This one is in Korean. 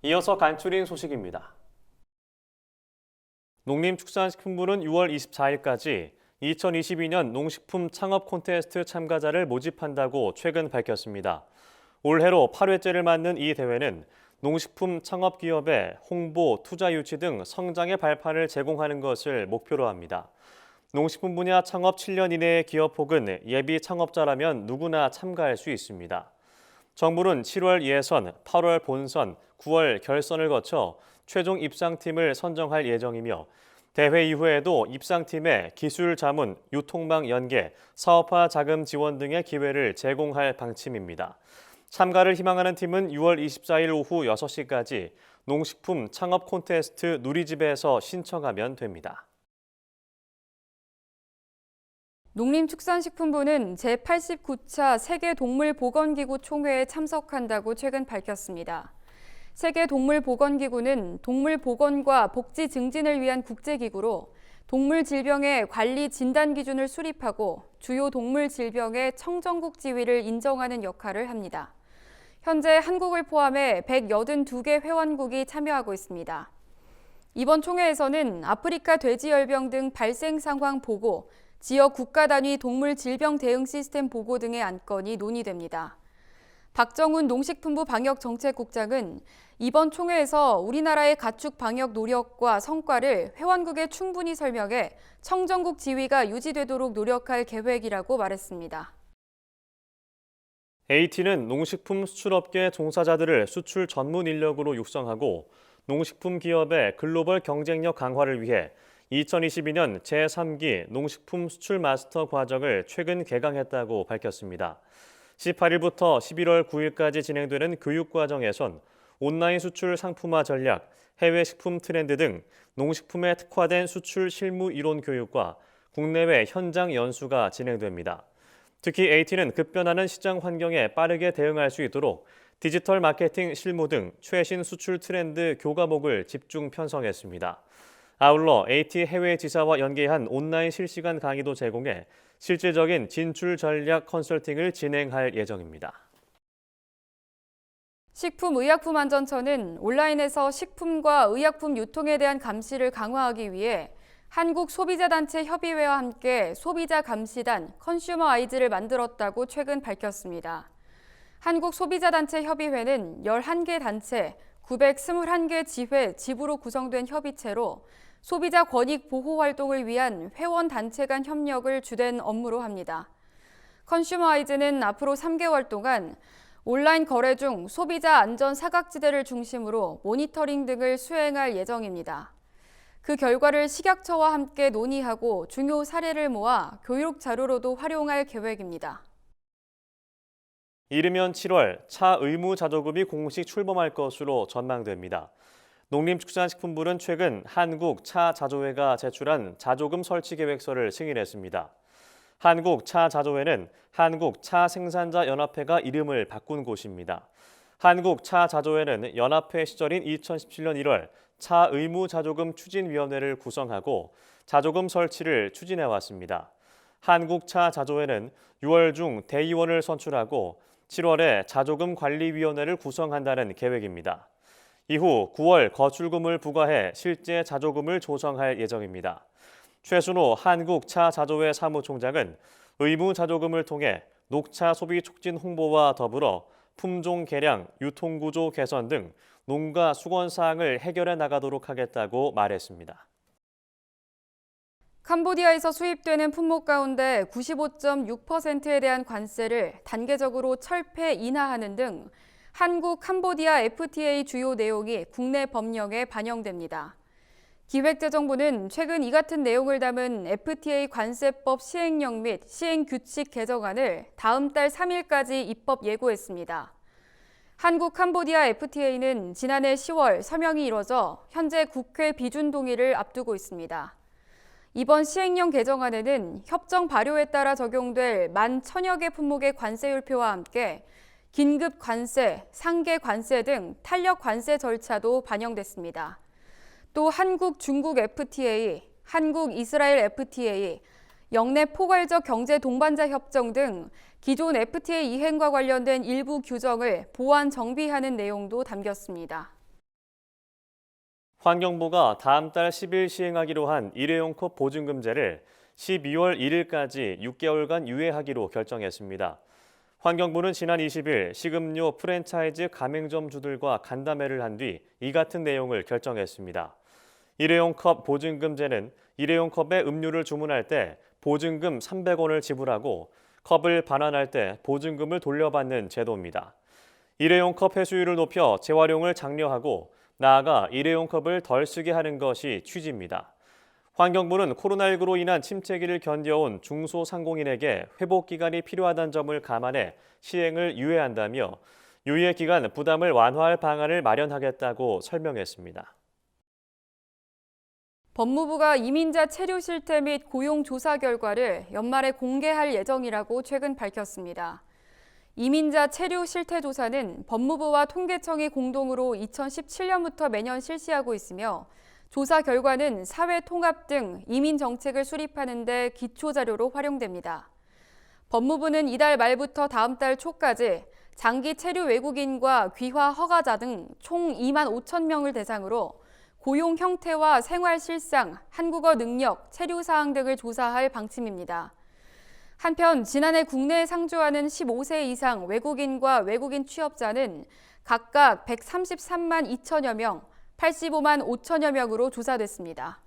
이어서 간추린 소식입니다. 농림축산식품부는 6월 24일까지 2022년 농식품 창업 콘테스트 참가자를 모집한다고 최근 밝혔습니다. 올해로 8회째를 맞는 이 대회는 농식품 창업 기업의 홍보, 투자 유치 등 성장의 발판을 제공하는 것을 목표로 합니다. 농식품 분야 창업 7년 이내의 기업 혹은 예비 창업자라면 누구나 참가할 수 있습니다. 정부는 7월 예선, 8월 본선, 9월 결선을 거쳐 최종 입상팀을 선정할 예정이며 대회 이후에도 입상팀에 기술 자문, 유통망 연계, 사업화 자금 지원 등의 기회를 제공할 방침입니다. 참가를 희망하는 팀은 6월 24일 오후 6시까지 농식품 창업 콘테스트 누리집에서 신청하면 됩니다. 농림축산식품부는 제89차 세계동물보건기구 총회에 참석한다고 최근 밝혔습니다. 세계동물보건기구는 동물 보건과 복지 증진을 위한 국제기구로 동물 질병의 관리 진단 기준을 수립하고 주요 동물 질병의 청정국 지위를 인정하는 역할을 합니다. 현재 한국을 포함해 182개 회원국이 참여하고 있습니다. 이번 총회에서는 아프리카 돼지열병 등 발생 상황 보고, 지역 국가 단위 동물 질병 대응 시스템 보고 등의 안건이 논의됩니다. 박정훈 농식품부 방역정책국장은 이번 총회에서 우리나라의 가축 방역 노력과 성과를 회원국에 충분히 설명해 청정국 지위가 유지되도록 노력할 계획이라고 말했습니다. AT는 농식품 수출업계 종사자들을 수출 전문 인력으로 육성하고 농식품 기업의 글로벌 경쟁력 강화를 위해 2022년 제3기 농식품 수출 마스터 과정을 최근 개강했다고 밝혔습니다. 18일부터 11월 9일까지 진행되는 교육과정에선 온라인 수출 상품화 전략, 해외 식품 트렌드 등 농식품에 특화된 수출 실무 이론 교육과 국내외 현장 연수가 진행됩니다. 특히 AT는 급변하는 시장 환경에 빠르게 대응할 수 있도록 디지털 마케팅 실무 등 최신 수출 트렌드 교과목을 집중 편성했습니다. 아울러 AT 해외 지사와 연계한 온라인 실시간 강의도 제공해 실질적인 진출 전략 컨설팅을 진행할 예정입니다. 식품의약품안전처는 온라인에서 식품과 의약품 유통에 대한 감시를 강화하기 위해 한국소비자단체 협의회와 함께 소비자 감시단 컨슈머 아이즈를 만들었다고 최근 밝혔습니다. 한국소비자단체 협의회는 11개 단체, 921개 지회, 지부로 구성된 협의체로 소비자 권익 보호 활동을 위한 회원 단체 간 협력을 주된 업무로 합니다. 컨슈머 아이즈는 앞으로 3개월 동안 온라인 거래 중 소비자 안전 사각지대를 중심으로 모니터링 등을 수행할 예정입니다. 그 결과를 식약처와 함께 논의하고 중요 사례를 모아 교육 자료로도 활용할 계획입니다. 이르면 7월 차 의무 자조금이 공식 출범할 것으로 전망됩니다. 농림축산식품부는 최근 한국차자조회가 제출한 자조금 설치 계획서를 승인했습니다. 한국차자조회는 한국차생산자연합회가 이름을 바꾼 곳입니다. 한국차자조회는 연합회 시절인 2017년 1월 차 의무 자조금 추진위원회를 구성하고 자조금 설치를 추진해왔습니다. 한국차자조회는 6월 중 대의원을 선출하고 7월에 자조금 관리위원회를 구성한다는 계획입니다. 이후 9월 거출금을 부과해 실제 자조금을 조성할 예정입니다. 최순호 한국차자조회 사무총장은 의무 자조금을 통해 녹차 소비 촉진 홍보와 더불어 품종 개량, 유통구조 개선 등 농가 수건 사항을 해결해 나가도록 하겠다고 말했습니다. 캄보디아에서 수입되는 품목 가운데 95.6%에 대한 관세를 단계적으로 철폐 인하하는 등 한국 캄보디아 FTA 주요 내용이 국내 법령에 반영됩니다. 기획재정부는 최근 이 같은 내용을 담은 FTA 관세법 시행령 및 시행규칙 개정안을 다음 달 3일까지 입법 예고했습니다. 한국 캄보디아 FTA는 지난해 10월 서명이 이뤄져 현재 국회 비준 동의를 앞두고 있습니다. 이번 시행령 개정안에는 협정 발효에 따라 적용될 11,000여 개 품목의 관세율표와 함께 긴급 관세, 상계 관세 등 탄력 관세 절차도 반영됐습니다. 또 한국 중국 FTA, 한국 이스라엘 FTA, 영내 포괄적 경제 동반자 협정 등 기존 FTA 이행과 관련된 일부 규정을 보완 정비하는 내용도 담겼습니다. 환경부가 다음 달 10일 시행하기로 한 일회용 컵 보증금제를 12월 1일까지 6개월간 유예하기로 결정했습니다. 환경부는 지난 20일 식음료 프랜차이즈 가맹점주들과 간담회를 한 뒤 이 같은 내용을 결정했습니다. 일회용 컵 보증금제는 일회용 컵에 음료를 주문할 때 보증금 300원을 지불하고 컵을 반환할 때 보증금을 돌려받는 제도입니다. 일회용 컵 회수율을 높여 재활용을 장려하고 나아가 일회용 컵을 덜 쓰게 하는 것이 취지입니다. 환경부는 코로나19로 인한 침체기를 견뎌온 중소상공인에게 회복 기간이 필요하다는 점을 감안해 시행을 유예한다며 유예 기간 부담을 완화할 방안을 마련하겠다고 설명했습니다. 법무부가 이민자 체류 실태 및 고용 조사 결과를 연말에 공개할 예정이라고 최근 밝혔습니다. 이민자 체류 실태 조사는 법무부와 통계청이 공동으로 2017년부터 매년 실시하고 있으며 조사 결과는 사회 통합 등 이민 정책을 수립하는 데 기초 자료로 활용됩니다. 법무부는 이달 말부터 다음 달 초까지 장기 체류 외국인과 귀화 허가자 등 총 2만 5천 명을 대상으로 고용 형태와 생활 실상, 한국어 능력, 체류 사항 등을 조사할 방침입니다. 한편 지난해 국내에 상주하는 15세 이상 외국인과 외국인 취업자는 각각 133만 2천여 명, 85만 5천여 명으로 조사됐습니다.